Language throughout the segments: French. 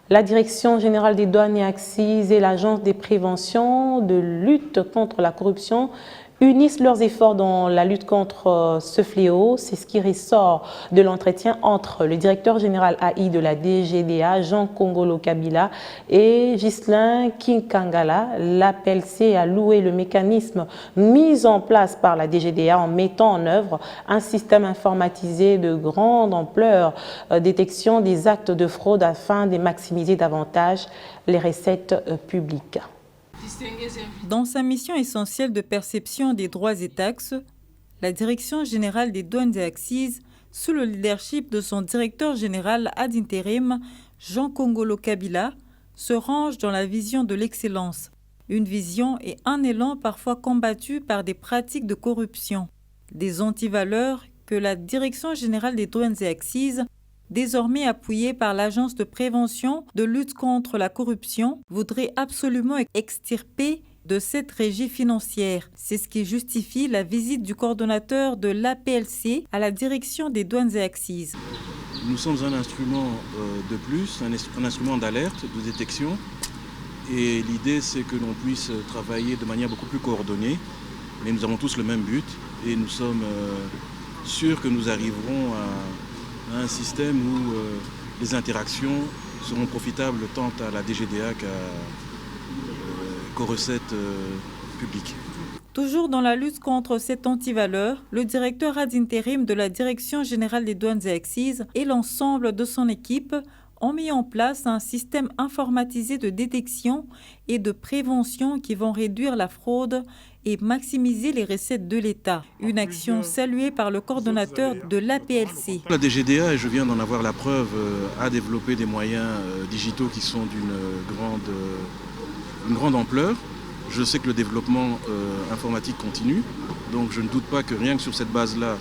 La Direction générale des douanes et accises et l'Agence des préventions de lutte contre la corruption unissent leurs efforts dans la lutte contre ce fléau. C'est ce qui ressort de l'entretien entre le directeur général AI de la DGDA, Jean Kongolo Kabila, et Ghislain Kinkangala. L'APLC a loué le mécanisme mis en place par la DGDA en mettant en œuvre un système informatisé de grande ampleur, détection des actes de fraude afin de maximiser davantage les recettes publiques. Dans sa mission essentielle de perception des droits et taxes, la Direction générale des douanes et accises, sous le leadership de son directeur général ad intérim, Jean Kongolo Kabila, se range dans la vision de l'excellence. Une vision et un élan parfois combattus par des pratiques de corruption. Des antivaleurs que la Direction générale des douanes et accises, désormais appuyée par l'Agence de prévention de lutte contre la corruption, voudrait absolument extirper de cette régie financière. C'est ce qui justifie la visite du coordonnateur de l'APLC à la Direction des douanes et accises. Nous sommes un instrument de plus, un instrument d'alerte, de détection. Et l'idée, c'est que l'on puisse travailler de manière beaucoup plus coordonnée. Mais nous avons tous le même but et nous sommes sûrs que nous arriverons à un système où les interactions seront profitables tant à la DGDA qu'aux recettes publiques. Toujours dans la lutte contre cette antivaleur, le directeur ad intérim de la Direction générale des douanes et accises et l'ensemble de son équipe ont mis en place un système informatisé de détection et de prévention qui vont réduire la fraude et maximiser les recettes de l'État. Une action saluée par le coordonnateur de l'APLC. La DGDA, et je viens d'en avoir la preuve, a développé des moyens digitaux qui sont d'une grande ampleur. Je sais que le développement informatique continue, donc je ne doute pas que rien que sur cette base-là,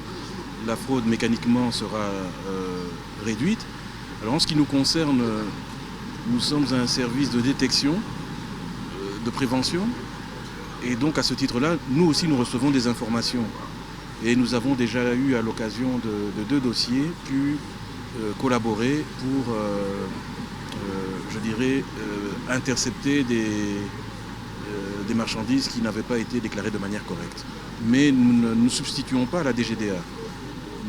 la fraude mécaniquement sera réduite. Alors en ce qui nous concerne, nous sommes un service de détection, de prévention, et donc à ce titre-là, nous aussi nous recevons des informations. Et nous avons déjà eu à l'occasion de 2 dossiers pu collaborer pour, intercepter des marchandises qui n'avaient pas été déclarées de manière correcte. Mais nous ne nous substituons pas à la DGDA.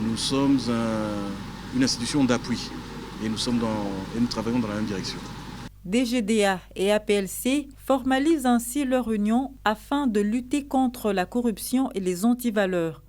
Nous sommes une institution d'appui. Et nous travaillons dans la même direction. DGDA et APLC formalisent ainsi leur union afin de lutter contre la corruption et les antivaleurs.